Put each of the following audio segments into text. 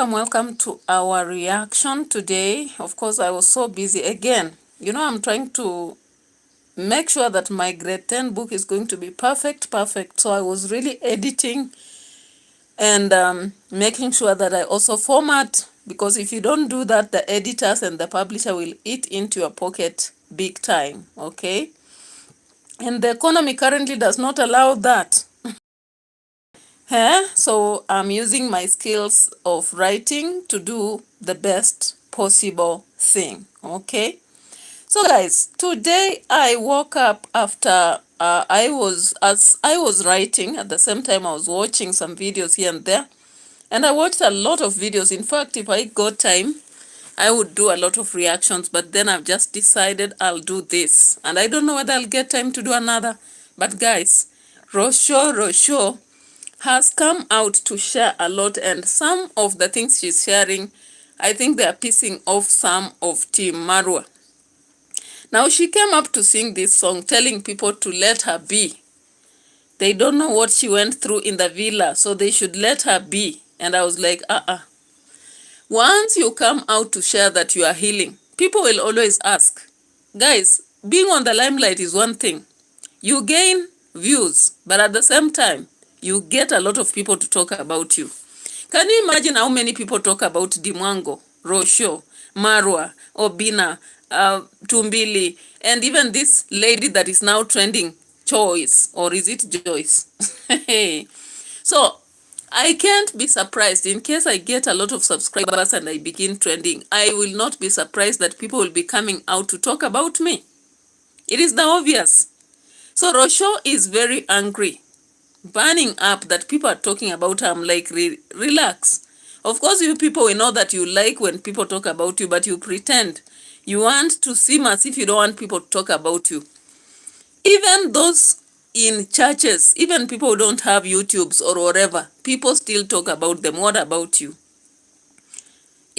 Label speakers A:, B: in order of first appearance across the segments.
A: Welcome to our reaction today. Of course, I was so busy again. I'm trying to make sure that my grade 10 book is going to be perfect. So I was really editing and making sure that I also format, because if you don't do that, the editors and the publisher will eat into your pocket big time, okay? And the economy currently does not allow that. So I'm using my skills of writing to do the best possible thing, okay? So guys, today I woke up after as I was writing, at the same time I was watching some videos here and there, and I watched a lot of videos. In fact, if I got time, I would do a lot of reactions, but then I've just decided I'll do this, and I don't know whether I'll get time to do another. But guys, ROCIO has come out to share a lot, and some of the things she's sharing, I think they are pissing off some of Team MARWA. Now, she came up to sing this song telling people to let her be. They don't know what she went through in the villa, so they should let her be. And I was like, Once you come out to share that you are healing, people will always ask. Guys, being on the limelight is one thing. You gain views, but at the same time, you get a lot of people to talk about you. Can you imagine how many people talk about Dimwango, ROCIO, MARWA, Obina, Tumbili, and even this lady that is now trending, Choice, or is it Joyce? So, I can't be surprised in case I get a lot of subscribers and I begin trending. I will not be surprised that people will be coming out to talk about me. It is the obvious. So ROCIO is very angry, burning up that people are talking about her. I'm like, relax. Of course, you people will know that you like when people talk about you, but you pretend. You want to seem as if you don't want people to talk about you. Even those in churches, even people who don't have YouTubes or whatever, people still talk about them. What about you?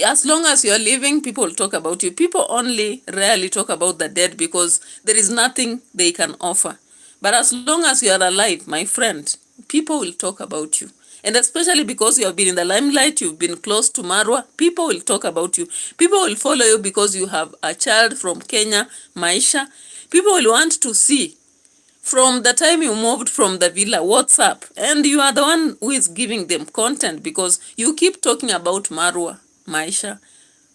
A: As long as you're living, people will talk about you. People only rarely talk about the dead because there is nothing they can offer. But as long as you are alive, my friend, people will talk about you. And especially because you have been in the limelight, you've been close to MARWA, people will talk about you. People will follow you because you have a child from Kenya, Maisha. People will want to see from the time you moved from the villa, what's up? And you are the one who is giving them content because you keep talking about MARWA, Maisha,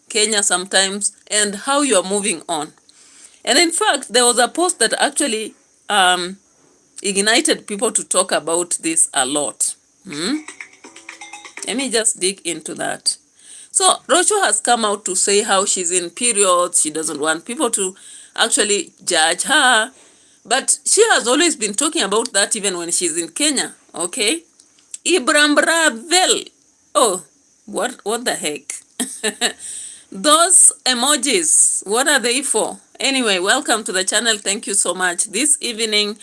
A: Kenya sometimes, and how you are moving on. And in fact, there was a post that actually ignited people to talk about this a lot. Let me just dig into that. So ROCIO has come out to say how she's in periods. She doesn't want people to actually judge her. But she has always been talking about that even when she's in Kenya, okay? Ibram Bravel. Oh, what the heck? Those emojis, what are they for? Anyway, welcome to the channel. Thank you so much. This evening,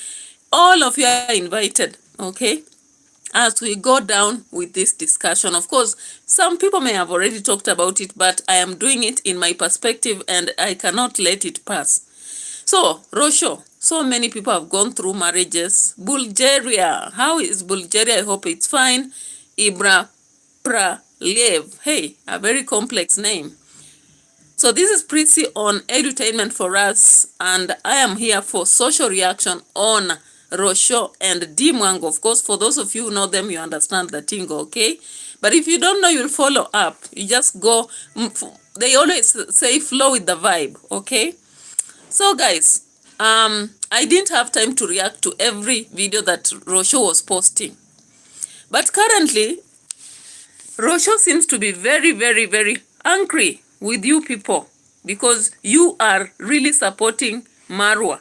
A: all of you are invited, okay? As we go down with this discussion. Of course, some people may have already talked about it, but I am doing it in my perspective and I cannot let it pass. So, ROCIO, so many people have gone through marriages. Bulgaria, how is Bulgaria? I hope it's fine. Ibra Pralev, hey, a very complex name. So this is pretty on edutainment for us, and I am here for social reaction on ROCIO and Dimwango. Of course, for those of you who know them, you understand the tingo, okay? But if you don't know, you'll follow up. You just go, they always say flow with the vibe, okay? So guys, I didn't have time to react to every video that ROCIO was posting. But currently, ROCIO seems to be very, very, very angry with you people because you are really supporting MARWA.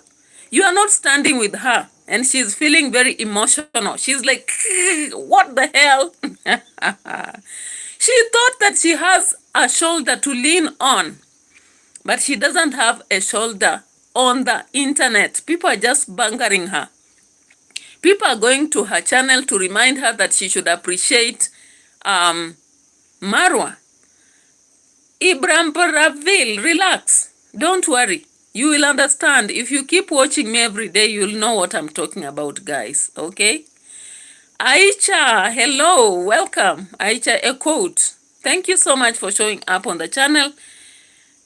A: You are not standing with her, and she's feeling very emotional. She's like, what the hell? She thought that she has a shoulder to lean on, but she doesn't have a shoulder on the internet. People are just bangering her. People are going to her channel to remind her that she should appreciate MARWA. Ibram Paravil, relax. Don't worry. You will understand. If you keep watching me every day, you'll know what I'm talking about, guys. Okay? Aicha, hello. Welcome. Aicha, a quote. Thank you so much for showing up on the channel.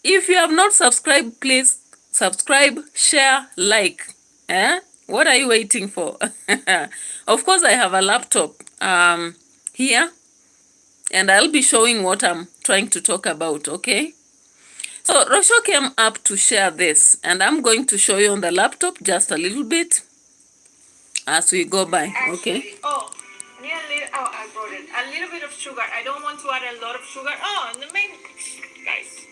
A: If you have not subscribed, please subscribe, share, like. What are you waiting for? Of course, I have a laptop here, and I'll be showing what I'm trying to talk about, okay? So ROCIO came up to share this, and I'm going to show you on the laptop just a little bit as we go by, okay?
B: I brought it. A little bit of sugar. I don't want to add a lot of sugar. Oh, and the main, guys,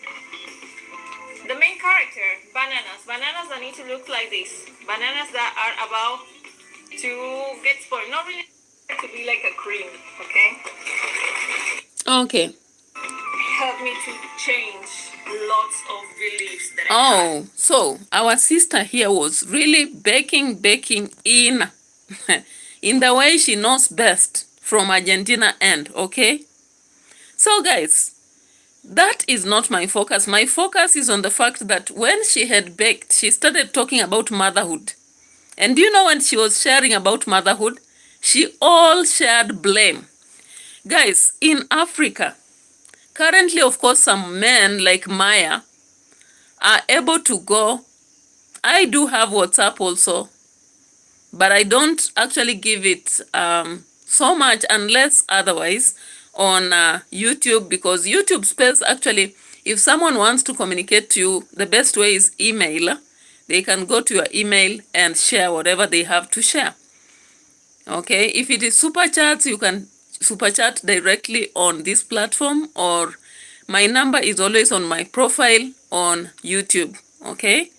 B: the main character, bananas. Bananas that need to look like this. Bananas that are about to get spoiled. Not really to be like a cream, okay?
A: Okay.
B: Help me to change lots of beliefs that I had.
A: So our sister here was really baking in in the way she knows best from Argentina end, okay? So guys, that is not my focus. My focus is on the fact that when she had baked, she started talking about motherhood. And do you know when she was sharing about motherhood, she all shared blame. Guys, in Africa, currently, of course, some men like Maya are able to go. I do have WhatsApp also, but I don't actually give it so much unless otherwise on YouTube, because YouTube space actually, if someone wants to communicate to you, the best way is email. They can go to your email and share whatever they have to share. Okay, if it is super chats, you can super chat directly on this platform, or my number is always on my profile on YouTube. Okay,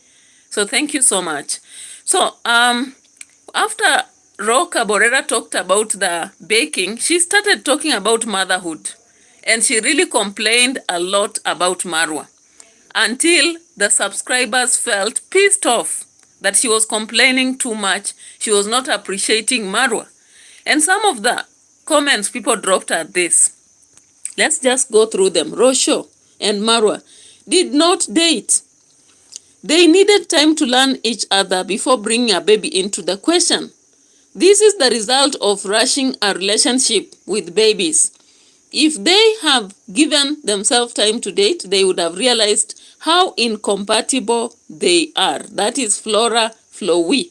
A: so thank you so much. So after Roca Borrera talked about the baking, she started talking about motherhood, and she really complained a lot about Marwa until the subscribers felt pissed off that she was complaining too much. She was not appreciating Marwa. And some of the comments people dropped are this. Let's just go through them. ROCIO and Marwa did not date. They needed time to learn each other before bringing a baby into the question. This is the result of rushing a relationship with babies. If they have given themselves time to date, they would have realized how incompatible they are. That is Flora Flowey.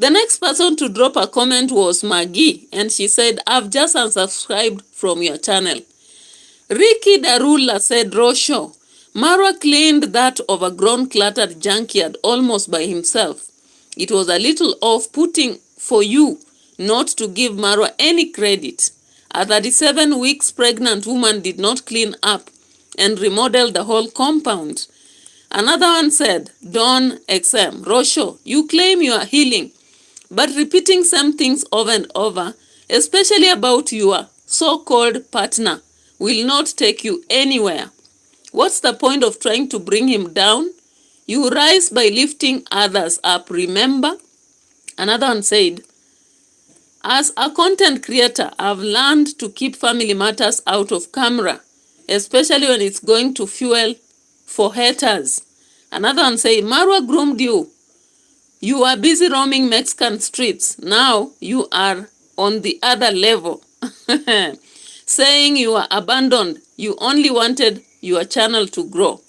A: The next person to drop a comment was Maggie, and she said, I've just unsubscribed from your channel. Ricky Darula said, ROCIO, Marwa cleaned that overgrown cluttered junkyard almost by himself. It was a little off-putting for you not to give Marwa any credit. A 37 weeks pregnant woman did not clean up and remodel the whole compound. Another one said, Don XM, ROCIO, you claim you are healing, but repeating same things over and over, especially about your so-called partner, will not take you anywhere. What's the point of trying to bring him down? You rise by lifting others up, remember? Another one said, as a content creator, I've learned to keep family matters out of camera, especially when it's going to fuel for haters. Another one said, Marwa groomed you. You are busy roaming Mexican streets. Now you are on the other level. Saying you are abandoned. You only wanted your channel to grow.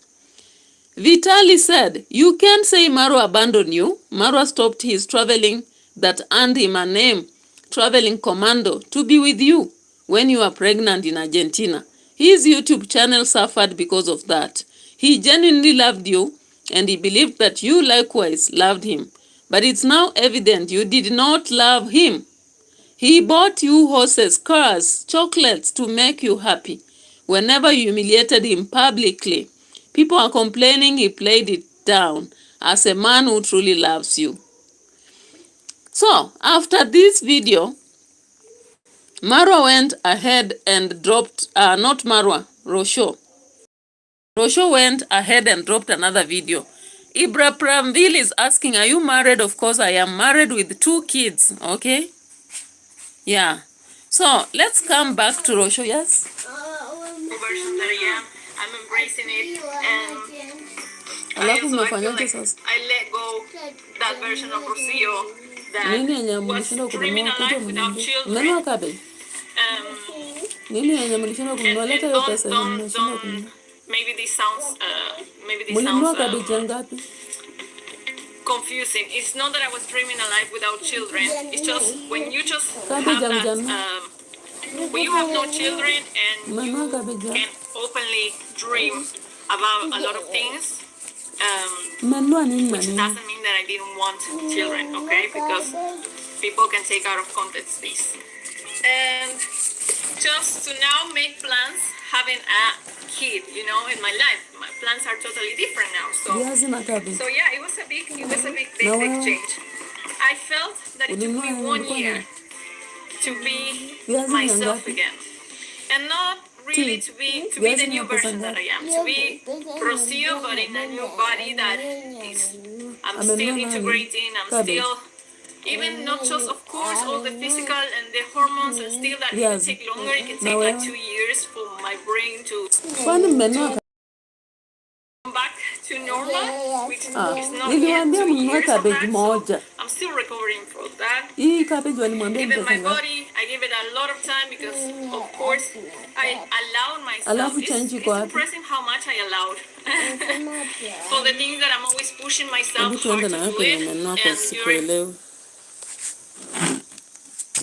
A: Vitali said, you can't say Marwa abandoned you. Marwa stopped his traveling that earned him a name, traveling commando, to be with you when you were pregnant in Argentina. His YouTube channel suffered because of that. He genuinely loved you, and he believed that you likewise loved him. But it's now evident you did not love him. He bought you horses, cars, chocolates to make you happy. Whenever you humiliated him publicly, people are complaining he played it down as a man who truly loves you. So, after this video, Marwa went ahead and dropped, not Marwa, ROCIO. ROCIO went ahead and dropped another video. Ibra Pramville is asking, are you married? Of course, I am married with 2 kids, okay? Yeah. So, let's come back to ROCIO, yes?
B: Version that I am. I'm embracing it, and
A: Alafu
B: I
A: mmefanyaje
B: like
A: sasa?
B: I let go that version of ROCIO
A: Nini
B: that
A: yenye
B: was
A: mlishinda
B: dreaming
A: kununua
B: a
A: kuja
B: life without
A: mniambie. Mmenunua
B: children.
A: cabbage? Nini yenye mlishindwa kununua? Leta hiyo pesa yenye mlishindwa kununua.
B: Maybe this sounds
A: kabeji ngapi?
B: Confusing. It's not that I was dreaming a life without children. It's just when you just have that, when you have no children and you can openly dream about a lot of things, which doesn't mean that I didn't want children, okay? Because people can take out of context this. And just to now make plans, having a kid, you know, in my life, my plans are totally different now. So yeah, it was a big change. I felt that it took me 1 year to be myself again, and not really to be the new person that I am, to be ROCIO, but in a new body that is, I'm still integrating, I'm still, even not just, of course, all the physical and the hormones, and still that it can take longer, it can take like 2 years for my brain to come back to normal, which is not yet 2 years of that, so I'm still recovering from that. Even my body, I give it a lot of time because, of course, I allowed myself. It's impressive how much I allowed. For the things that I'm always pushing myself hard to do it. And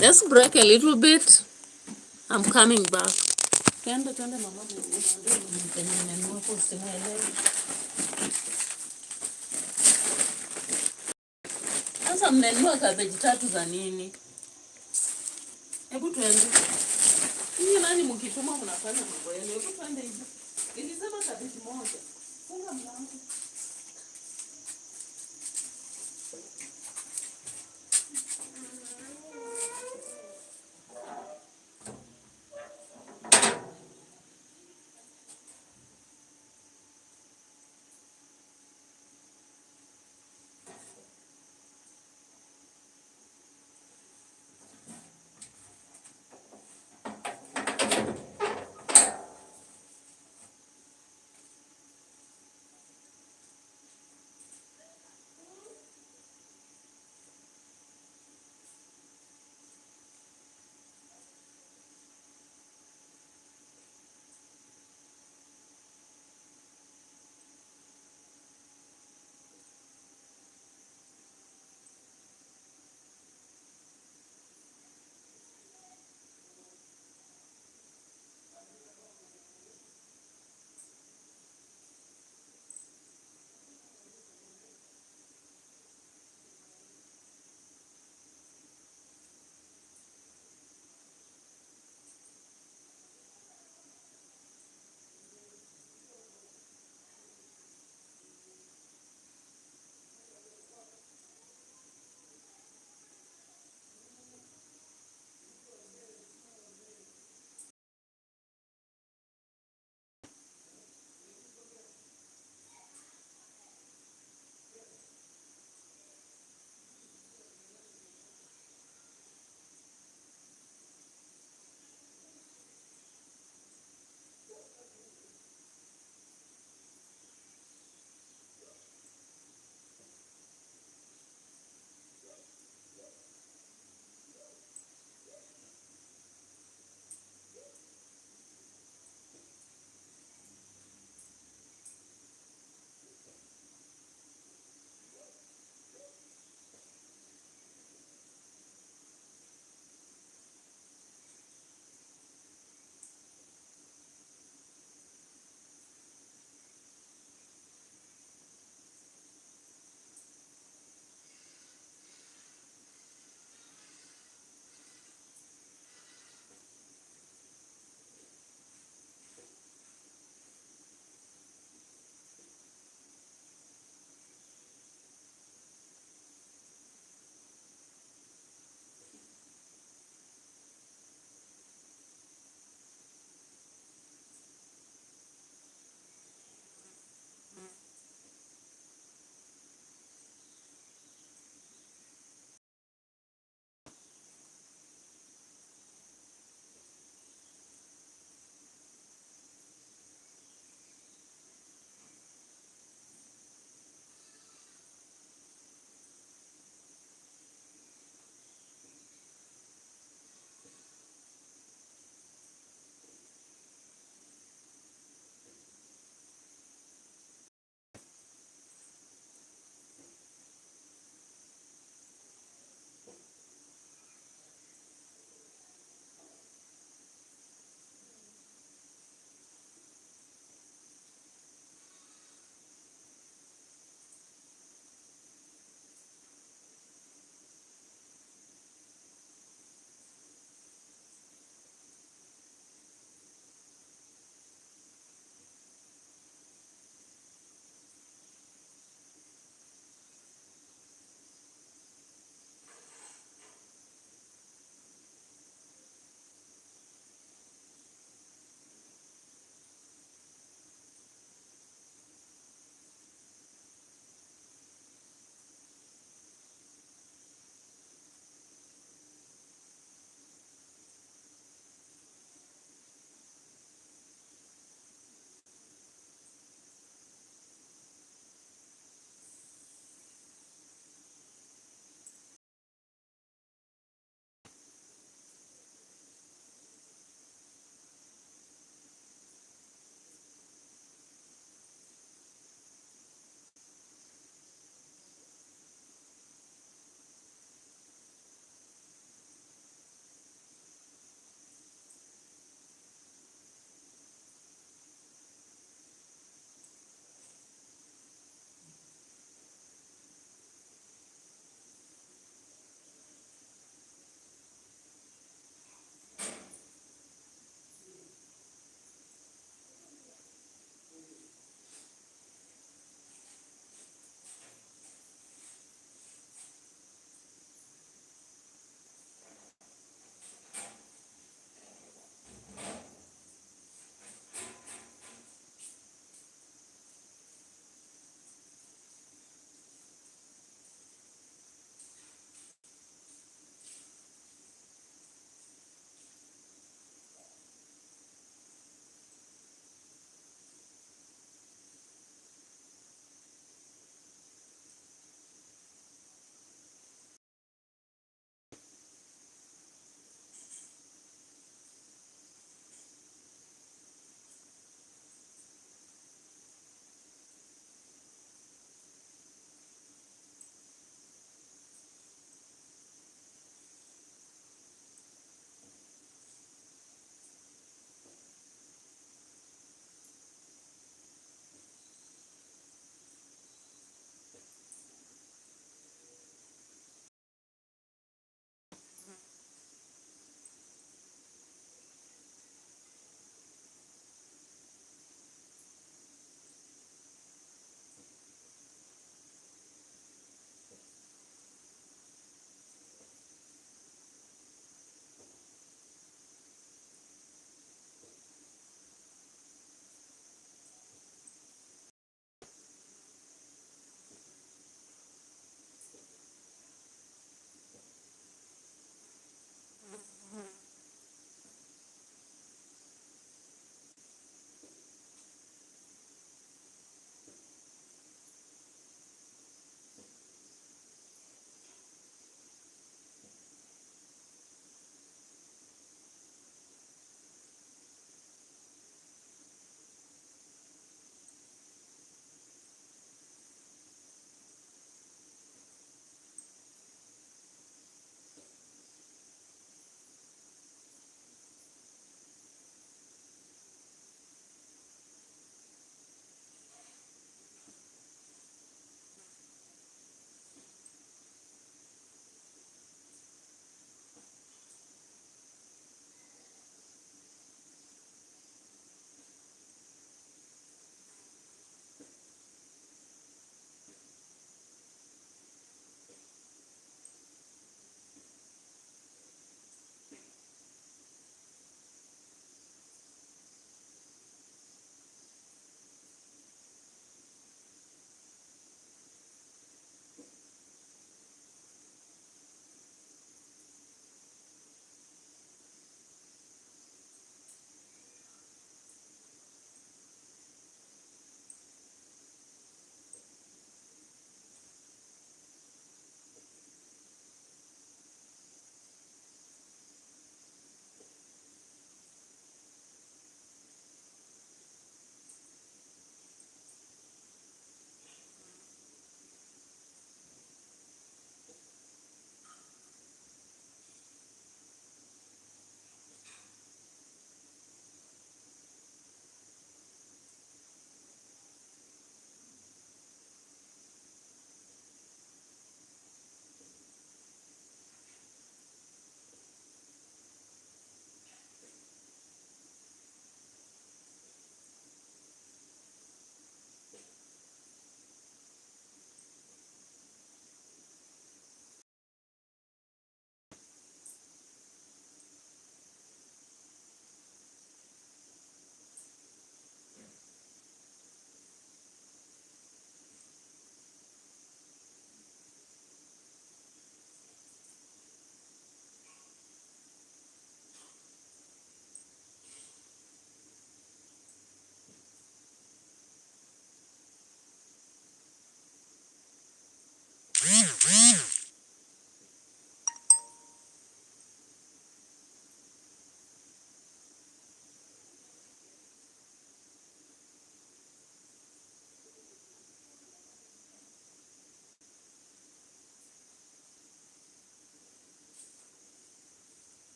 A: let's break a little bit. I'm coming back. Sasa mmenunua kabeji 3 za nini? Hebu tuende. Ninyi nani mkituma mnafanya mambo yenu? Hebu twende hivi. Nilisema kabeji moja. Funga mlango.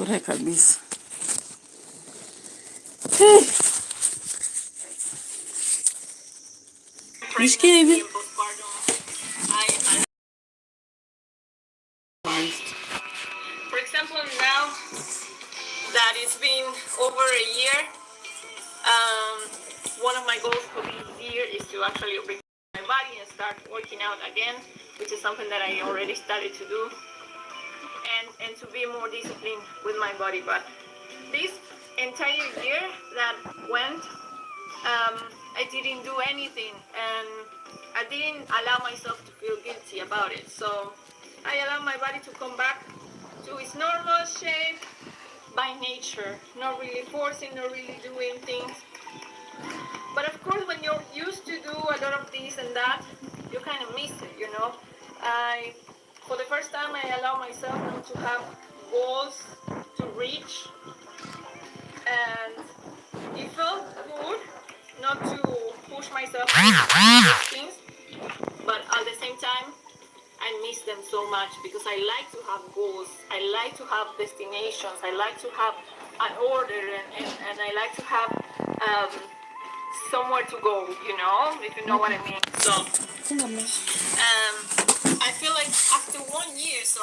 A: Pole kabisa. Hey. Nishikie hivi.
B: For example, now that it's been over a year, one of my goals for this year is to actually open my body and start working out again, which is something that I already started to do, and to be more disciplined with my body. But this entire year that went, I didn't do anything, and I didn't allow myself to feel guilty about it. So I allowed my body to come back to its normal shape by nature, not really forcing, not really doing things. But of course, when you're used to do a lot of this and that, you kind of miss it, you know. For the first time, I allow myself now to have goals to reach, and it felt good not to push myself to do things, but at the same time, I miss them so much because I like to have goals, I like to have destinations, I like to have an order, and I like to have somewhere to go, you know, if you know what I mean. So I feel like after 1 year, so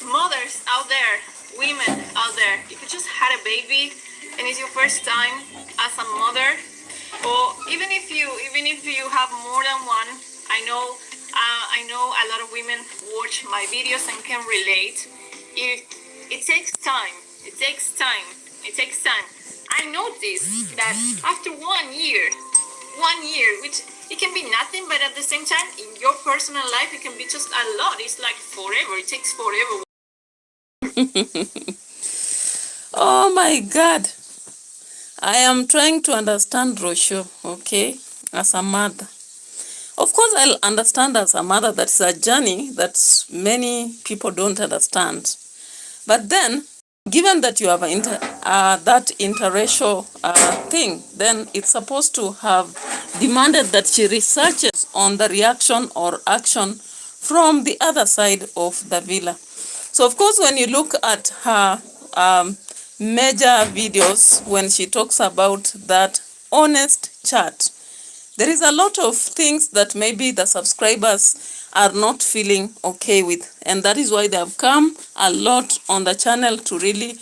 B: mothers out there, women out there, if you just had a baby and it's your first time as a mother, or even if you have more than one, I know a lot of women watch my videos and can relate. It takes time. It takes time. It takes time. I noticed that after 1 year, which it can be nothing, but at the same time, in your personal life, it can be just a lot. It's like forever. It takes forever.
A: Oh my God. I am trying to understand ROCIO, okay, as a mother. Of course, I'll understand as a mother that's a journey that many people don't understand. But then, given that you have that interracial thing, then it's supposed to have demanded that she researches on the reaction or action from the other side of the villa. So, of course, when you look at her major videos, when she talks about that honest chat, there is a lot of things that maybe the subscribers are not feeling okay with. And that is why they have come a lot on the channel to really,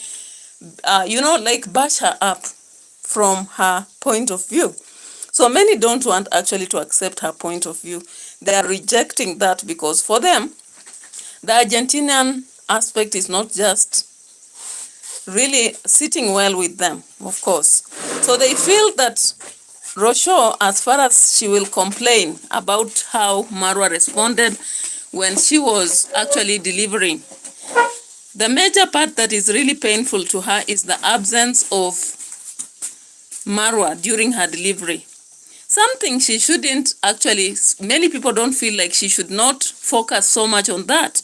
A: like bash her up from her point of view. So many don't want actually to accept her point of view. They are rejecting that because for them, the Argentinian aspect is not just really sitting well with them, of course. So they feel that ROCIO, as far as she will complain about how MARWA responded when she was actually delivering, the major part that is really painful to her is the absence of MARWA during her delivery. Something she shouldn't actually, many people don't feel like she should not focus so much on that.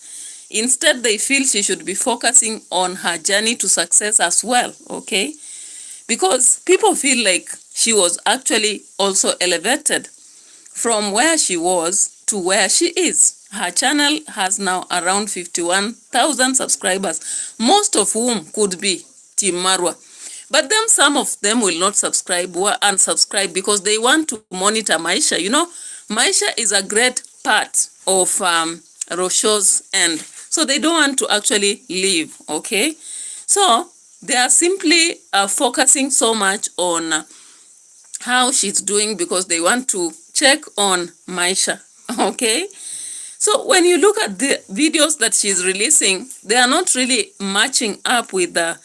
A: Instead, they feel she should be focusing on her journey to success as well, okay? Because people feel like she was actually also elevated from where she was to where she is. Her channel has now around 51,000 subscribers, most of whom could be Team MARWA. But then some of them will not subscribe or unsubscribe because they want to monitor Maisha. You know, Maisha is a great part of ROCIO's end. So they don't want to actually leave, okay? So they are simply focusing so much on how she's doing because they want to check on Maisha, okay? So when you look at the videos that she's releasing, they are not really matching up with the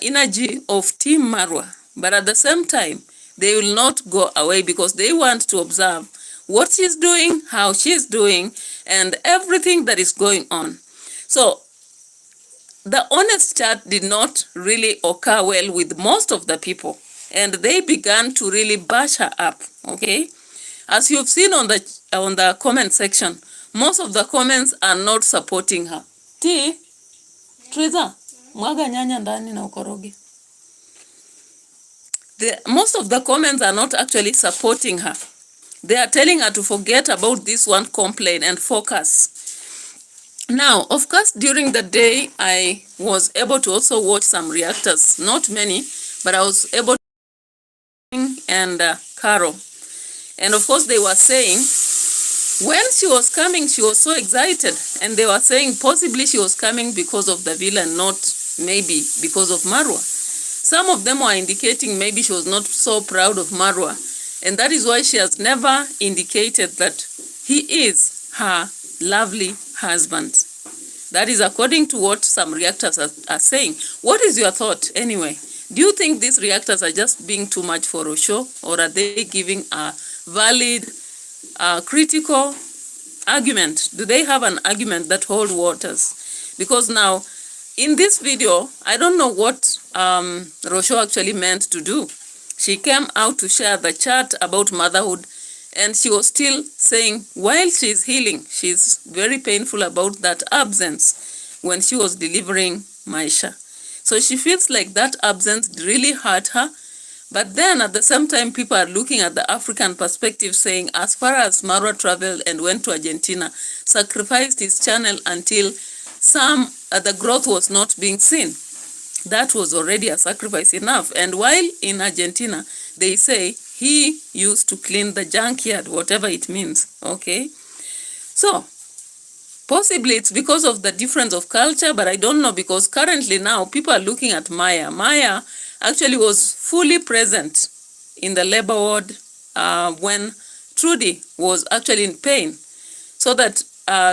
A: energy of Team MARWA. But at the same time, they will not go away because they want to observe what she's doing, how she's doing, and everything that is going on. So the honest chat did not really occur well with most of the people, and they began to really bash her up, okay? As you've seen on the comment section, most of the comments are not supporting her. Triza, mwaga nyanya ndani na ukoroge. Most of the comments are not actually supporting her. They are telling her to forget about this one complaint and focus Now, of course, during the day, I was able to also watch some reactors, not many, but I was able to, and Carol. And of course, they were saying, when she was coming, she was so excited. And they were saying possibly she was coming because of the villain, not maybe because of Marwa. Some of them were indicating maybe she was not so proud of Marwa. And that is why she has never indicated that he is her lovely husband. That is according to what some reactors are saying. What is your thought anyway? Do you think these reactors are just being too much for ROCIO, or are they giving a valid, critical argument? Do they have an argument that holds waters? Because now, in this video, I don't know what ROCIO actually meant to do. She came out to share the chat about motherhood, and she was still saying while she's healing, she's very painful about that absence when she was delivering Maisha. So she feels like that absence really hurt her. But then at the same time, people are looking at the African perspective saying, as far as Marwa traveled and went to Argentina, sacrificed his channel until the growth was not being seen. That was already a sacrifice enough. And while in Argentina, they say he used to clean the junkyard, whatever it means, okay? So, possibly it's because of the difference of culture, but I don't know, because currently now people are looking at Maya. Maya actually was fully present in the labor ward when Trudy was actually in pain. So that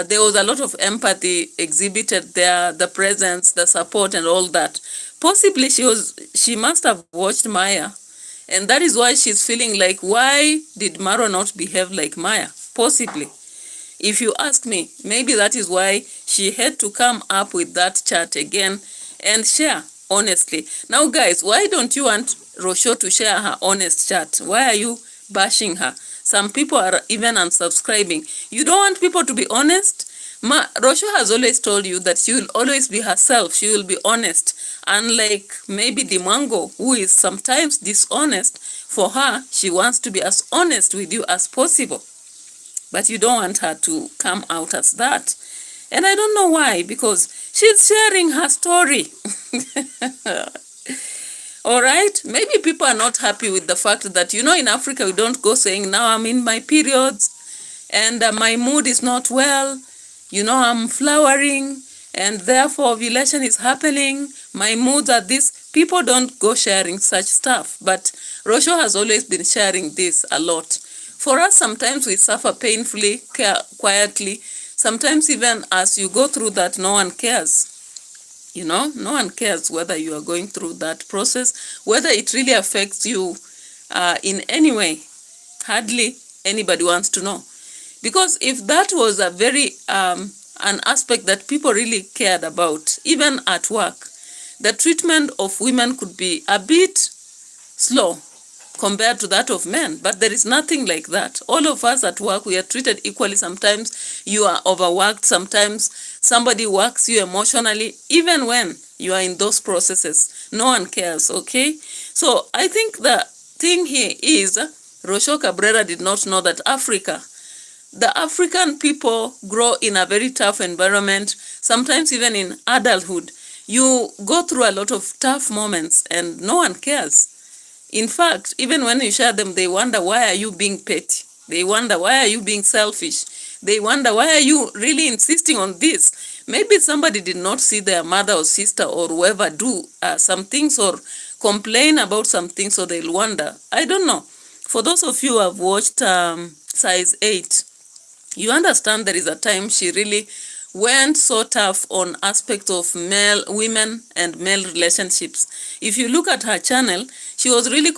A: there was a lot of empathy exhibited there, the presence, the support, and all that. Possibly she must have watched Maya, and that is why she's feeling like, why did Marwa not behave like Maya? Possibly. If you ask me, maybe that is why she had to come up with that chat again and share honestly. Now, guys, why don't you want ROCIO to share her honest chat? Why are you bashing her? Some people are even unsubscribing. You don't want people to be honest? ROCIO has always told you that she will always be herself. She will be honest. Unlike maybe Dimango, who is sometimes dishonest, for her, she wants to be as honest with you as possible. But you don't want her to come out as that. And I don't know why, because she's sharing her story. All right? Maybe people are not happy with the fact that, you know, in Africa, we don't go saying, now I'm in my periods, and my mood is not well, you know, I'm flowering, and therefore ovulation is happening, my moods are this. People don't go sharing such stuff. But ROCIO has always been sharing this a lot. For us, sometimes we suffer painfully, quietly. Sometimes even as you go through that, no one cares. You know, no one cares whether you are going through that process, whether it really affects you in any way. Hardly anybody wants to know. Because if that was a very, an aspect that people really cared about, even at work, the treatment of women could be a bit slow compared to that of men. But there is nothing like that. All of us at work, we are treated equally. Sometimes you are overworked. Sometimes somebody works you emotionally. Even when you are in those processes, no one cares, okay? So I think the thing here is, ROCIO Cabrera did not know that the African people grow in a very tough environment. Sometimes even in adulthood, you go through a lot of tough moments and no one cares. In fact, even when you share them, they wonder, why are you being petty? They wonder, why are you being selfish? They wonder, why are you really insisting on this? Maybe somebody did not see their mother or sister or whoever do some things or complain about some things, so they'll wonder. I don't know. For those of you who have watched Size 8, you understand there is a time she really went so tough on aspects of women and male relationships. If you look at her channel, she was really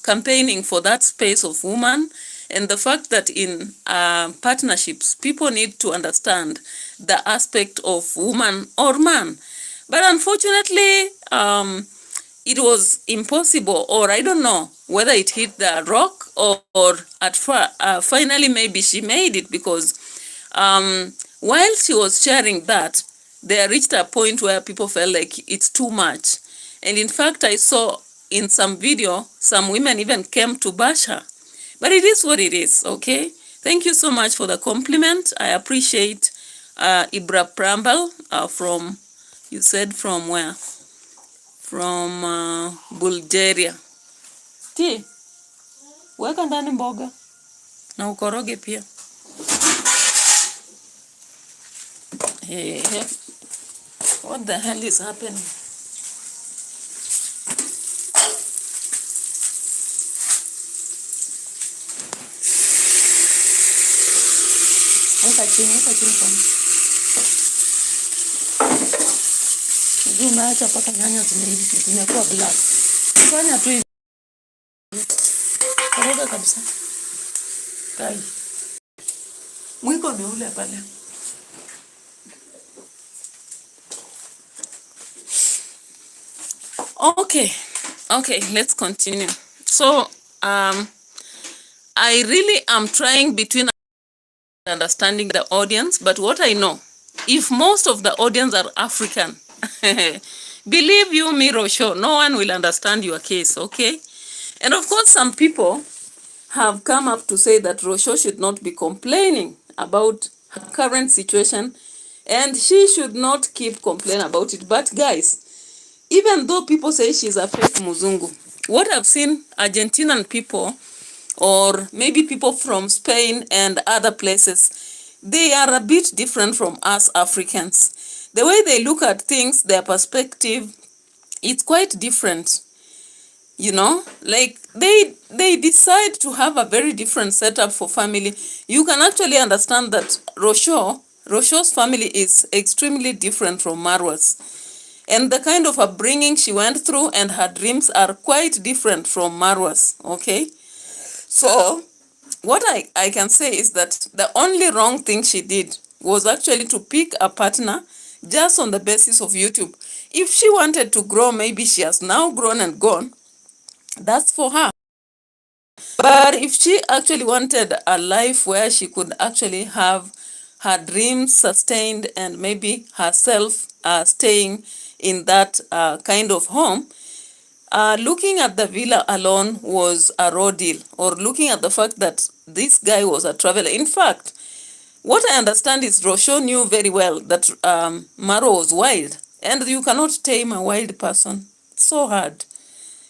A: campaigning for that space of woman, and the fact that in partnerships, people need to understand the aspect of woman or man. But unfortunately, it was impossible, or I don't know whether it hit the rock or finally maybe she made it, because while she was sharing that, they reached a point where people felt like it's too much. And in fact, I saw in some video, some women even came to bash her. But it is what it is, okay? Thank you so much for the compliment. I appreciate Ibra Prambal from, you said from where? From Bulgaria. Ti, weka ndani mboga na ukoroge pia. Hey, what the hell is happening? Weka chini kwa. Ndio unaacha paka nyanya zimekuwa black. Fanya tu hivi. Koroga kabisa. Kai. Mwiko ni ule pale. Okay, let's continue. So, I really am trying between understanding the audience, but what I know, if most of the audience are African, believe you me, ROCIO, no one will understand your case, okay? And of course, some people have come up to say that ROCIO should not be complaining about her current situation, and she should not keep complaining about it. But guys, even though people say she's a fake Muzungu, what I've seen Argentinian people, or maybe people from Spain and other places, they are a bit different from us Africans. The way they look at things, their perspective, it's quite different. You know, like they decide to have a very different setup for family. You can actually understand that ROCIO's family is extremely different from Marwa's. And the kind of upbringing she went through and her dreams are quite different from Marwa's, okay? So, what I can say is that the only wrong thing she did was actually to pick a partner just on the basis of YouTube. If she wanted to grow, maybe she has now grown and gone, that's for her. But if she actually wanted a life where she could actually have her dreams sustained and maybe herself staying in that kind of home, looking at the villa alone was a raw deal, or looking at the fact that this guy was a traveler. In fact, what I understand is ROCIO knew very well that MARWA was wild, and you cannot tame a wild person. It's so hard,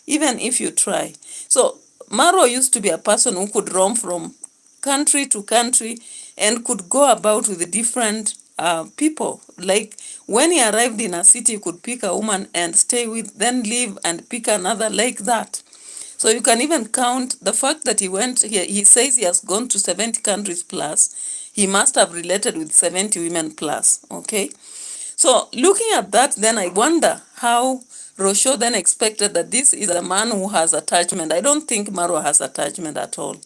A: even if you try. So MARWA used to be a person who could roam from country to country and could go about with different people. Like when he arrived in a city, he could pick a woman and stay with, then leave and pick another like that. So you can even count the fact that he says he has gone to 70 countries plus. He must have related with 70 women plus, okay? So looking at that, then I wonder how ROCIO then expected that this is a man who has attachment. I don't think MARWA has attachment at all.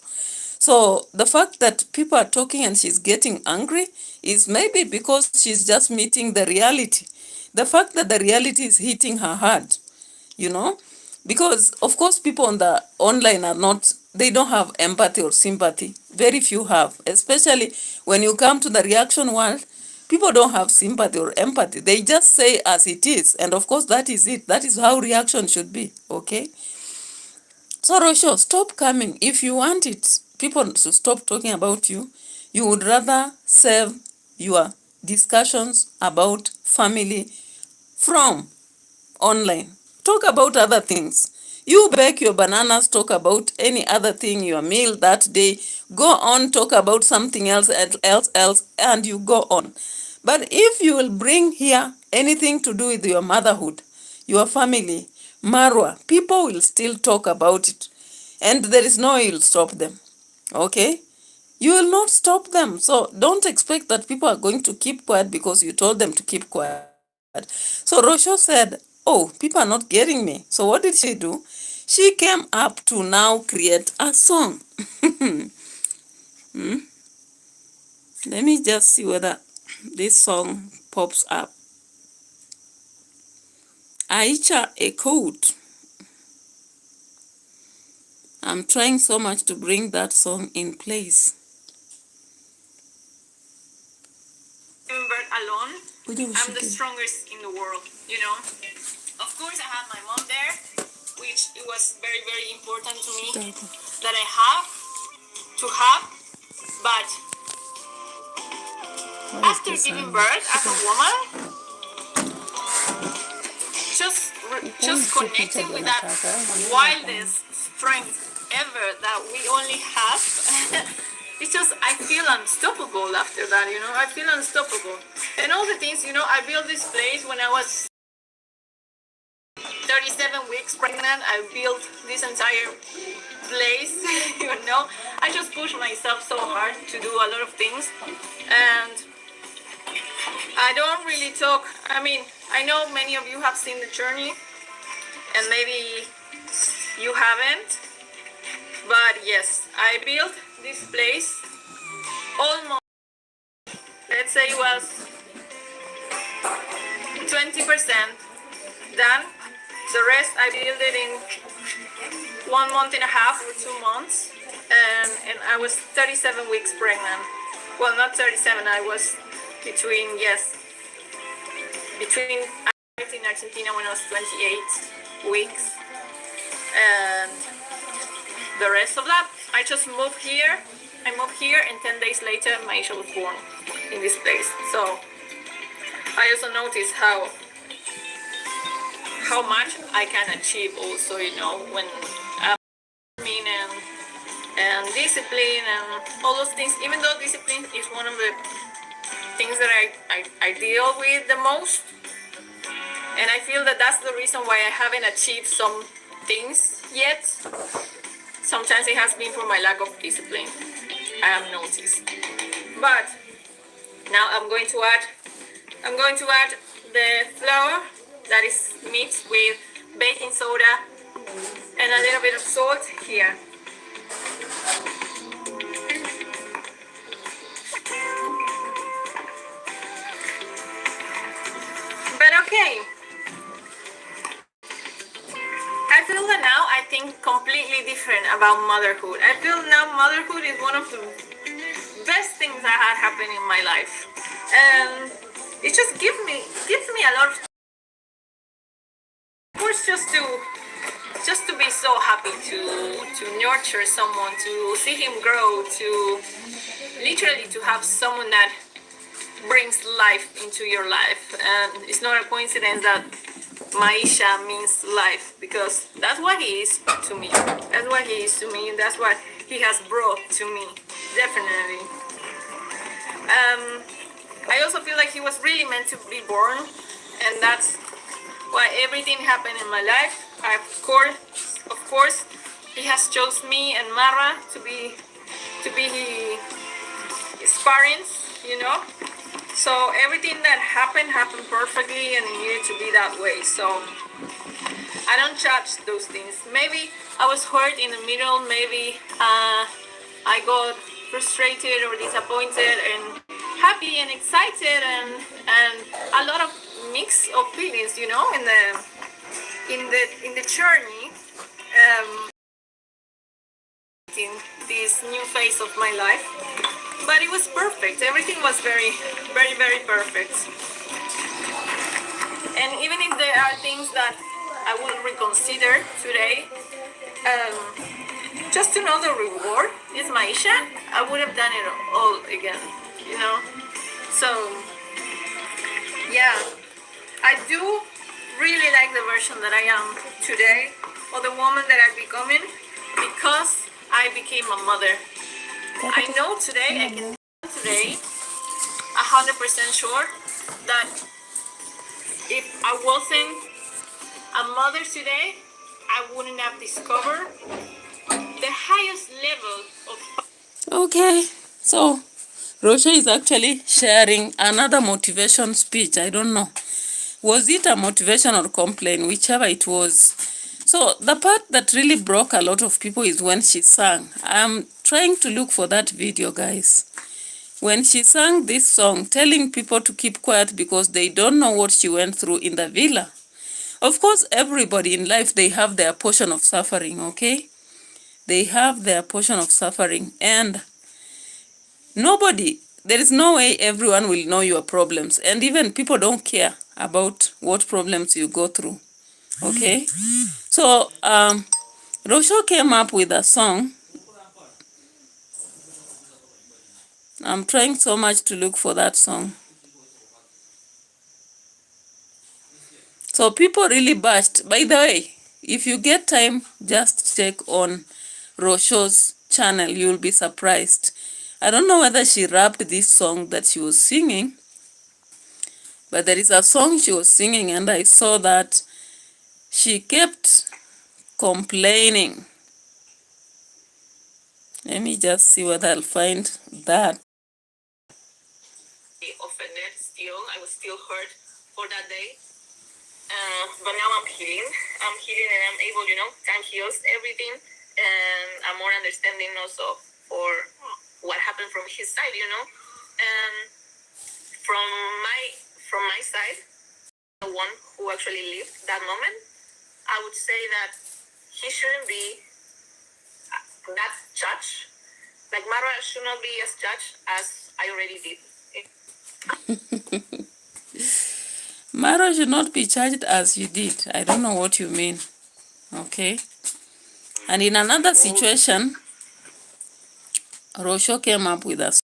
A: So the fact that people are talking and she's getting angry is maybe because she's just meeting the reality. The fact that the reality is hitting her hard, you know, because of course people on the online are not, they don't have empathy or sympathy. Very few have, especially when you come to the reaction world. People don't have sympathy or empathy. They just say as it is. And of course, that is it. That is how reaction should be. Okay? So, ROCIO, stop coming. If you want it, people to stop talking about you, you would rather save your discussions about family from online. Talk about other things. You bake your bananas, talk about any other thing, your meal that day. Go on, talk about something else, and you go on. But if you will bring here anything to do with your motherhood, your family, MARWA, people will still talk about it. And there is no way you'll stop them. Okay? You will not stop them. So don't expect that people are going to keep quiet because you told them to keep quiet. So ROCIO said, oh, people are not getting me. So what did she do? She came up to now create a song. Let me just see whether this song pops up. Aicha a code. I'm trying so much to bring that song in place.
B: Alone, I'm the strongest in the world, you know. Of course, I have my mom there, which it was very, very important to me that I have, but After giving birth as a woman, just connecting with that wildest strength ever that we only have. It's just, I feel unstoppable after that, you know. I feel unstoppable. And all the things, you know, I built this place when I was 37 weeks pregnant. I built this entire place, you know. I just pushed myself so hard to do a lot of things. And I don't really talk. I mean, I know many of you have seen the journey, and maybe you haven't. But yes, I built this place almost, let's say it was 20% done. The rest I built it in 1 month and a half or 2 months. And I was 37 weeks pregnant. Well, not 37, I was between I arrived in Argentina when I was 28 weeks. And the rest of that, I just moved here. I moved here, and 10 days later, Maisha was born in this place. So I also noticed how much I can achieve also, you know, when I'm and discipline and all those things. Even though discipline is one of the things that I deal with the most, and I feel that that's the reason why I haven't achieved some things yet. Sometimes it has been for my lack of discipline, I have noticed. But now I'm going to add the flour that is mixed with baking soda and a little bit of salt here. But okay, I feel that now I think completely different about motherhood. I feel now motherhood is one of the best things that had happened in my life, and it just gives me a lot of, course, just to be so happy to nurture someone, to see him grow, to literally to have someone that brings life into your life. And it's not a coincidence that Maisha means life, because that's what he is to me. That's what he is to me, and that's what he has brought to me, definitely. I also feel like he was really meant to be born, and that's why everything happened in my life. Of course, he has chosen me and MARWA to be his parents, you know. So everything that happened perfectly, and it needed to be that way. So I don't judge those things. Maybe I was hurt in the middle. Maybe I got frustrated or disappointed and happy and excited and a lot of mix of feelings, you know, in the journey, in this new phase of my life. But it was perfect. Everything was very, very, very perfect. And even if there are things that I will reconsider today, just to know the reward is Maisha, I would have done it all again, you know. So yeah, I do really like the version that I am today, or the woman that I'm becoming, because I became a mother. I know today, I can today 100% sure that if I wasn't a mother today, I wouldn't have discovered the highest level of... Okay, so ROCIO is actually sharing another motivation speech. I don't know. Was it a motivation or complaint? Whichever it was. So the part that really broke a lot of people is when she sang. I'm trying to look for that video, guys. When she sang this song, telling people to keep quiet because they don't know what she went through in the villa. Of course, everybody in life, they have their portion of suffering, okay? They have their portion of suffering, and there is no way everyone will know your problems, and even people don't care about what problems you go through, okay? So ROCIO came up with a song.
A: I'm trying so much to look for that song. So people really bashed. By the way, if you get time, just check on ROCIO's channel. You'll be surprised. I don't know whether she rapped this song that she was singing, but there is a song she was singing and I saw that she kept complaining. Let me just see whether I'll find that.
B: Offended still. I was still hurt for that day. But now I'm healing. I'm healing and I'm able, time heals everything. And I'm more understanding also for what happened from his side, And from my side, the one who actually lived that moment, I would say that he shouldn't be that judge. Like Marwa should not be as judged as I already did.
A: Marwa should not be charged as you did. I don't know what you mean. Okay. And in another situation, ROCIO came up with us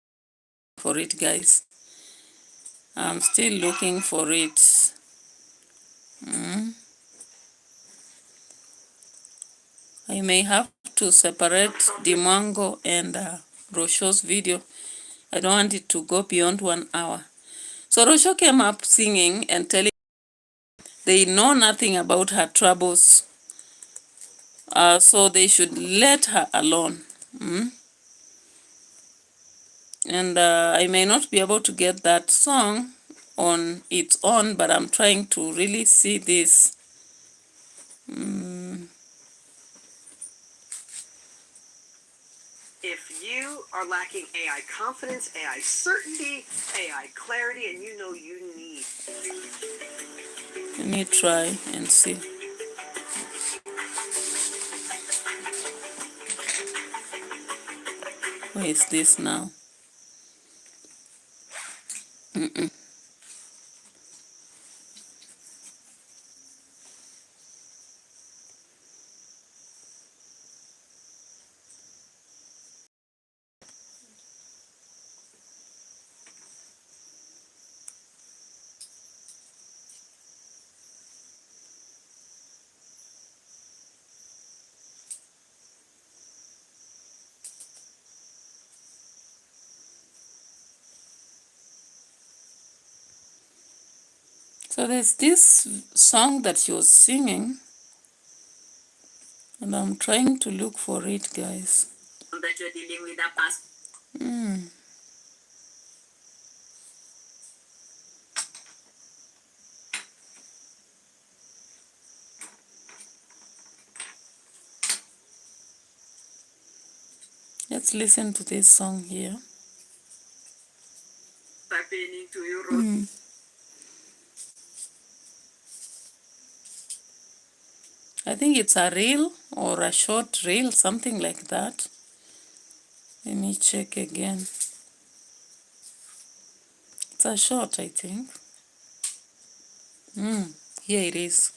A: for it, guys. I'm still looking for it. I may have to separate Dimango and ROCIO's video. I don't want it to go beyond 1 hour. So ROCIO came up singing and telling they know nothing about her troubles, so they should let her alone. And I may not be able to get that song on its own, but I'm trying to really see this.
C: If you are lacking AI confidence, AI certainty, AI clarity, and you know you need.
A: Let me try and see. Where is this now? So there's this song that she was singing, and I'm trying to look for it, guys.
B: That you're dealing with that past.
A: Let's listen to this song here.
B: Pertaining to you,
A: I think it's a reel or a short reel, something like that. Let me check again. It's a short, I think. Here it is.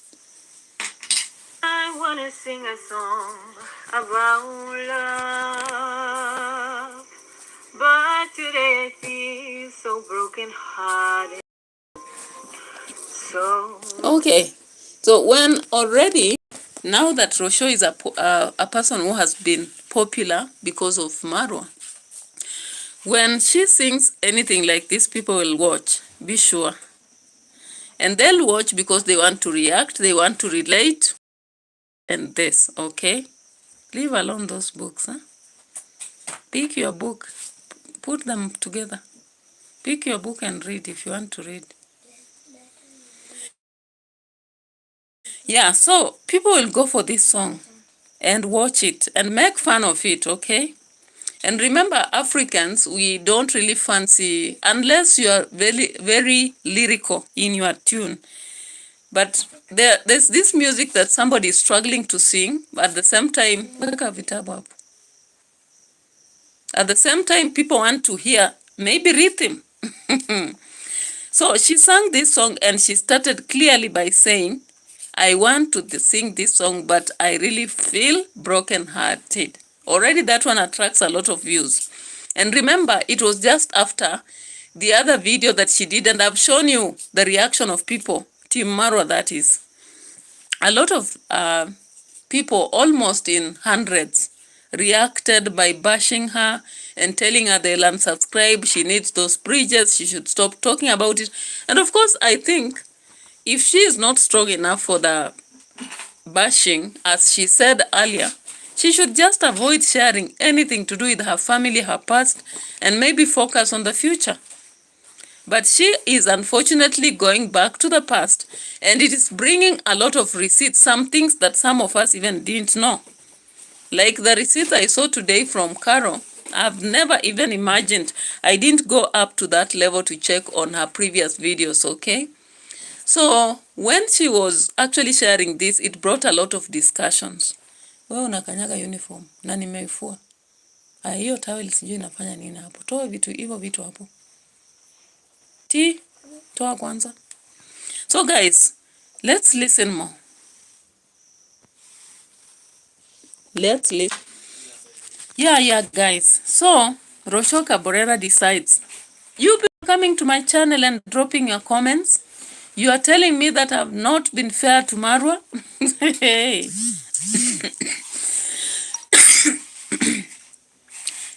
B: I wanna sing a song about love, but today I feel so broken hearted. So
A: Okay, so when already, now that ROCIO is a person who has been popular because of Marwa, when she sings anything like this, people will watch, be sure. And they'll watch because they want to react, they want to relate, and this, okay? Leave alone those books, huh? Pick your book, put them together. Pick your book and read if you want to read. Yeah, so people will go for this song and watch it and make fun of it, okay? And remember, Africans, we don't really fancy, unless you are very, very lyrical in your tune. But there's this music that somebody is struggling to sing, but at the same time, people want to hear maybe rhythm. So she sang this song and she started clearly by saying, I want to sing this song, but I really feel broken-hearted. Already that one attracts a lot of views. And remember, it was just after the other video that she did, and I've shown you the reaction of people, Team Marwa that is. A lot of people, almost in hundreds, reacted by bashing her and telling her they'll unsubscribe, she needs those bridges, she should stop talking about it. And of course, I think if she is not strong enough for the bashing, as she said earlier, she should just avoid sharing anything to do with her family, her past, and maybe focus on the future. But she is unfortunately going back to the past, and it is bringing a lot of receipts, some things that some of us even didn't know. Like the receipts I saw today from Carol, I've never even imagined. I didn't go up to that level to check on her previous videos, okay? So when she was actually sharing this, it brought a lot of discussions. Wewe unakanyaga uniform na nimeifua. Hiyo towel sijui inafanya nini hapo. Toa vitu hivyo vitu hapo. Toa kwanza. So guys, let's listen more. Let's listen. Yeah, guys. So, ROCIO Cabrera decides. You people coming to my channel and dropping your comments. You are telling me that I've not been fair to Marwa. Hey.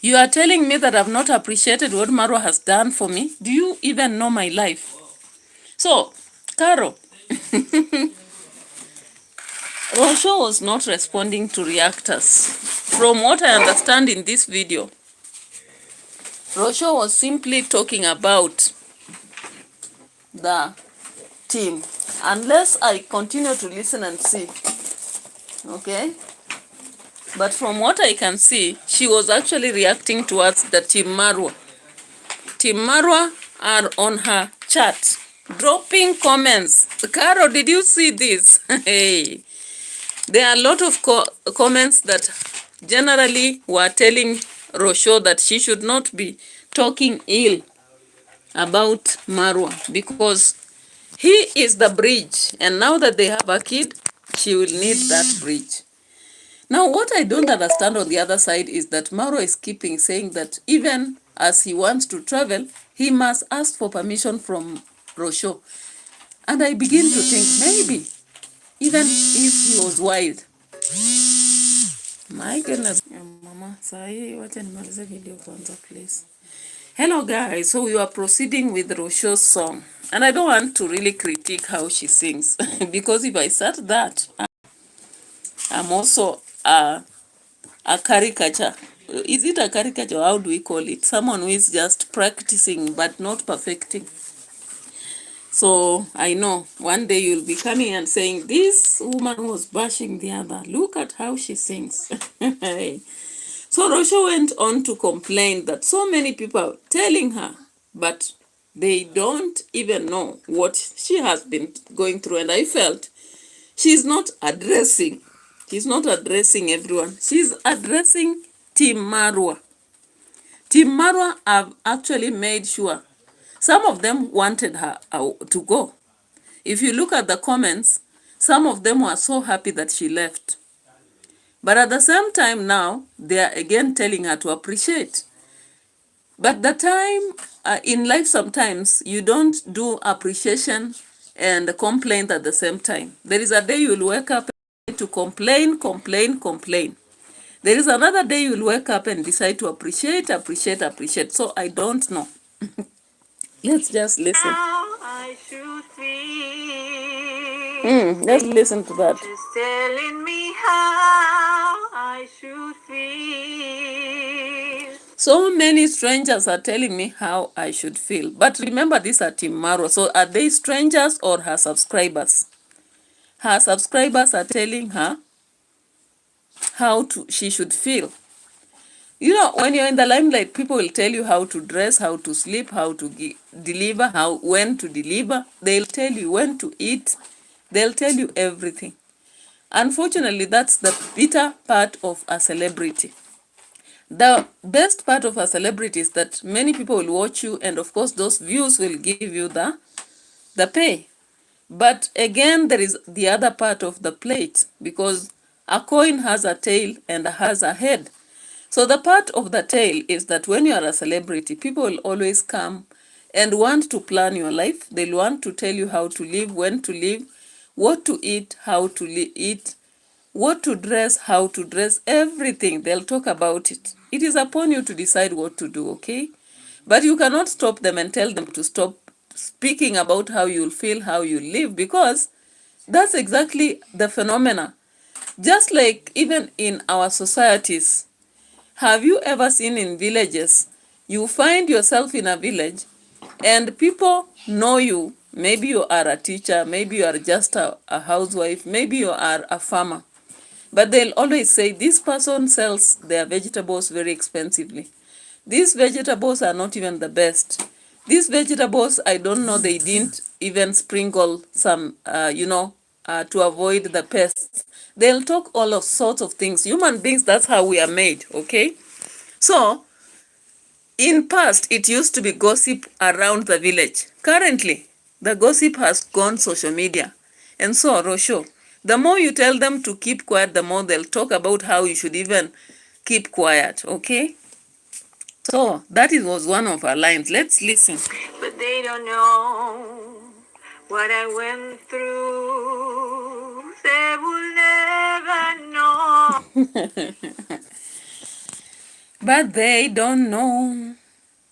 A: You are telling me that I've not appreciated what Marwa has done for me. Do you even know my life? So, Caro, ROCIO was not responding to reactors. From what I understand in this video, ROCIO was simply talking about the team. Unless I continue to listen and see. Okay? But from what I can see, she was actually reacting towards the Team Marwa. Team Marwa are on her chat, dropping comments. Caro, did you see this? Hey. There are a lot of comments that generally were telling ROCIO that she should not be talking ill about Marwa because he is the bridge, and now that they have a kid, she will need that bridge. Now, what I don't understand on the other side is that Marwa is keeping saying that even as he wants to travel, he must ask for permission from ROCIO. And I begin to think maybe, even if he was wild. My goodness. Mama, sahi, wacha nimalize video kwanza, please. Hello guys, so we are proceeding with ROCIO's song. And I don't want to really critique how she sings. Because if I start that, I'm also a caricature. Is it a caricature? How do we call it? Someone who is just practicing but not perfecting. So I know one day you'll be coming and saying, this woman was bashing the other. Look at how she sings. So ROCIO went on to complain that so many people are telling her, but they don't even know what she has been going through. And I felt she's not addressing everyone. She's addressing Team Marwa. Team Marwa have actually made sure. Some of them wanted her to go. If you look at the comments, some of them were so happy that she left. But at the same time now, they are again telling her to appreciate. But the time in life, sometimes you don't do appreciation and complaint at the same time. There is a day you'll wake up to complain. There is another day you'll wake up and decide to appreciate. So I don't know. Let's just listen.
B: How I should feel.
A: Let's listen to that.
B: She's telling me how I should feel.
A: So many strangers are telling me how I should feel. But remember, these are Team Marwa. So are they strangers or her subscribers? Her subscribers are telling her how she should feel. You know, when you're in the limelight, people will tell you how to dress, how to sleep, how to deliver, when to deliver. They'll tell you when to eat. They'll tell you everything. Unfortunately, that's the bitter part of a celebrity. The best part of a celebrity is that many people will watch you, and of course, those views will give you the pay. But again, there is the other part of the plate, because a coin has a tail and has a head. So the part of the tale is that when you are a celebrity, people will always come and want to plan your life. They'll want to tell you how to live, when to live, what to eat, how to eat, what to dress, how to dress, everything. They'll talk about it. It is upon you to decide what to do, okay? But you cannot stop them and tell them to stop speaking about how you'll feel, how you live, because that's exactly the phenomena. Just like even in our societies, have you ever seen in villages, you find yourself in a village and people know you. Maybe you are a teacher, maybe you are just a housewife, maybe you are a farmer. But they'll always say, this person sells their vegetables very expensively. These vegetables are not even the best. These vegetables, I don't know, they didn't even sprinkle some, to avoid the pests. They'll talk all of sorts of things. Human beings, that's how we are made, okay? So, in past, it used to be gossip around the village. Currently, the gossip has gone social media. And so, ROCIO, the more you tell them to keep quiet, the more they'll talk about how you should even keep quiet, okay? So, was one of our lines. Let's listen.
B: But they don't know what I went through. They will never know.
A: But they don't know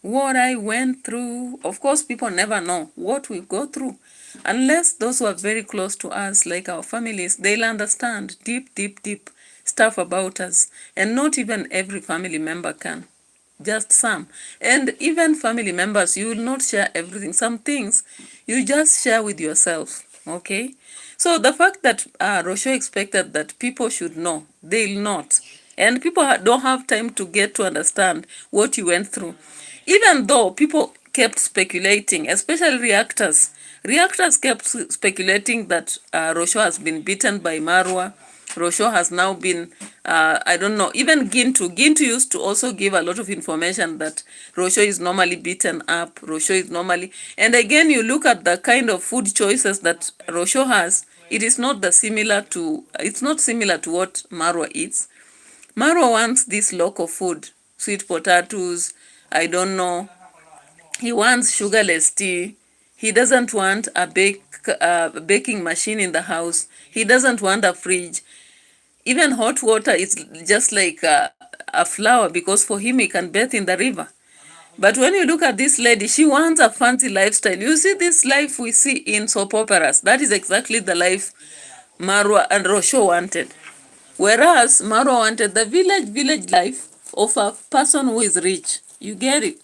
A: what I went through. Of course, people never know what we go through. Unless those who are very close to us, like our families, they'll understand deep, deep, deep stuff about us. And not even every family member can. Just some. And even family members, you will not share everything. Some things you just share with yourself. Okay? So the fact that ROCIO expected that people should know, they'll not. And people don't have time to get to understand what you went through. Even though people kept speculating, especially reactors. Reactors kept speculating that ROCIO has been beaten by MARWA. ROCIO has now been, I don't know, even Gintu. Gintu used to also give a lot of information that ROCIO is normally beaten up, ROCIO is normally... And again, you look at the kind of food choices that ROCIO has, it is not it's not similar to what MARWA eats. MARWA wants this local food, sweet potatoes, I don't know. He wants sugarless tea. He doesn't want a baking machine in the house. He doesn't want a fridge. Even hot water is just like a flower, because for him he can bathe in the river. But when you look at this lady, she wants a fancy lifestyle. You see this life we see in soap operas. That is exactly the life MARWA and ROCIO wanted. Whereas MARWA wanted the village life of a person who is rich. You get it?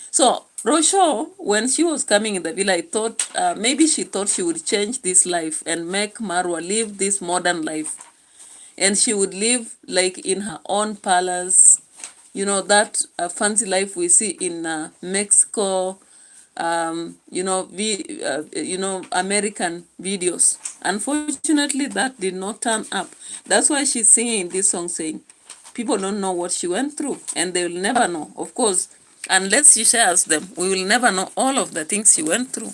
A: So ROCIO, when she was coming in the villa, I thought maybe she thought she would change this life and make MARWA live this modern life. And she would live like in her own palace, that fancy life we see in Mexico, American videos. Unfortunately, that did not turn up. That's why she's singing this song saying, people don't know what she went through, and they will never know. Of course, unless she shares them, we will never know all of the things she went through.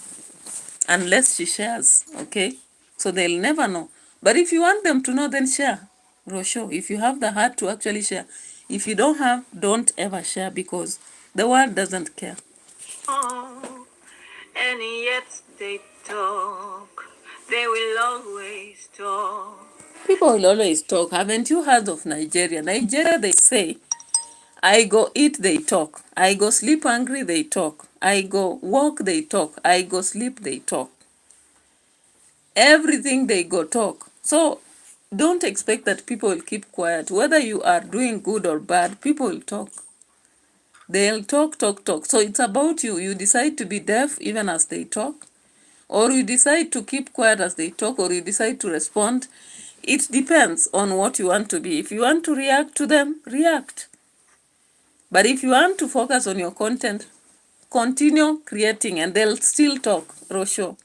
A: Unless she shares, okay? So they'll never know. But if you want them to know, then share. ROCIO, if you have the heart to actually share. If you don't have, don't ever share, because the world doesn't care.
B: And yet they talk. They will always talk.
A: People will always talk. Haven't you heard of Nigeria? Nigeria, they say, I go eat, they talk. I go sleep hungry, they talk. I go walk, they talk. I go sleep, they talk. Everything they go talk. So don't expect that people will keep quiet. Whether you are doing good or bad, people will talk. They'll talk, talk, talk. So it's about you. You decide to be deaf even as they talk, or you decide to keep quiet as they talk, or you decide to respond. It depends on what you want to be. If you want to react to them, react. But if you want to focus on your content, continue creating, and they'll still talk, ROCIO.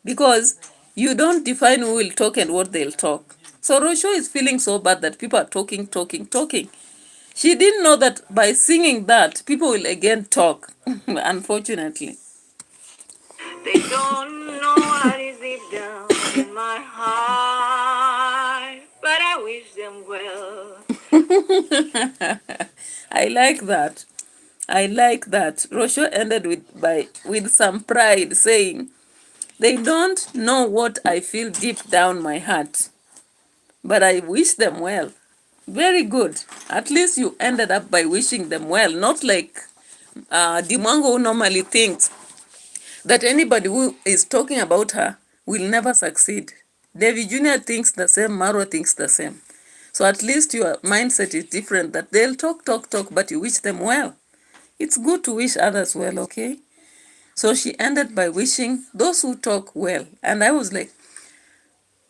A: Because you don't define who will talk and what they'll talk. So ROCIO is feeling so bad that people are talking, talking, talking. She didn't know that by singing that, people will again talk, unfortunately.
B: They don't know what is deep down in my heart, but I wish them well.
A: I like that. I like that. ROCIO ended with some pride, saying, "They don't know what I feel deep down my heart, but I wish them well." Very good. At least you ended up by wishing them well, not like Dimongo, who normally thinks that anybody who is talking about her will never succeed. David Jr. thinks the same, Marwa thinks the same. So at least your mindset is different, that they'll talk, but you wish them well. It's good to wish others well, okay? So she ended by wishing those who talk well. And I was like,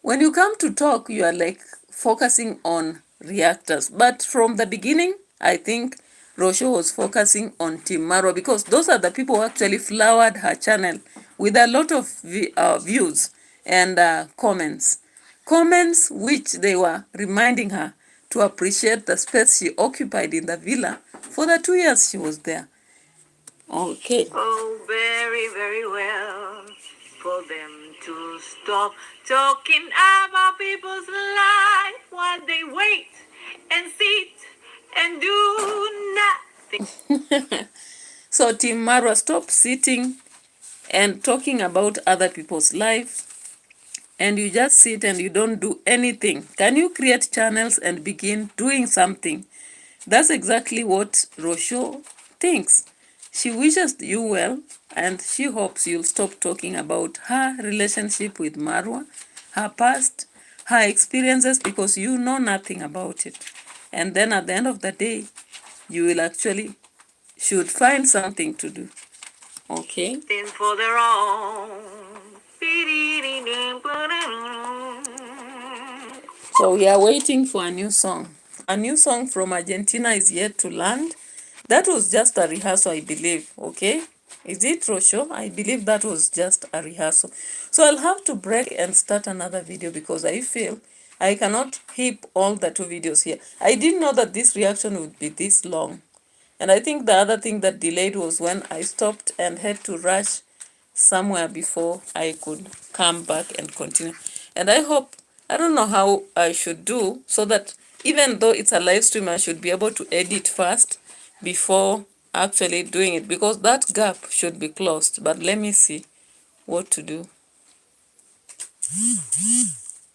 A: when you come to talk, you are like focusing on reactors. But from the beginning, I think ROCIO was focusing on Team Marwa, because those are the people who actually flowered her channel with a lot of views and comments. Comments which they were reminding her to appreciate the space she occupied in the villa for the 2 years she was there. Okay.
B: Oh, very, very well for them to stop talking about people's life while they wait and sit and do nothing.
A: So Team Marwa, stop sitting and talking about other people's lives, and you just sit and you don't do anything. Can you create channels and begin doing something? That's exactly what ROCIO thinks. She wishes you well, and she hopes you'll stop talking about her relationship with Marwa, her past, her experiences, because you know nothing about it. And then at the end of the day, you will actually should find something to do. Okay?
B: Then for their own.
A: So we are waiting for a new song. A new song from Argentina is yet to land. That was just a rehearsal, I believe, okay? Is it ROCIO? I believe that was just a rehearsal. So I'll have to break and start another video, because I feel I cannot keep all the 2 videos here. I didn't know that this reaction would be this long. And I think the other thing that delayed was when I stopped and had to rush somewhere before I could come back and continue. And I hope, I don't know how I should do, so that even though it's a live stream, I should be able to edit first before actually doing it, because that gap should be closed. But let me see what to do.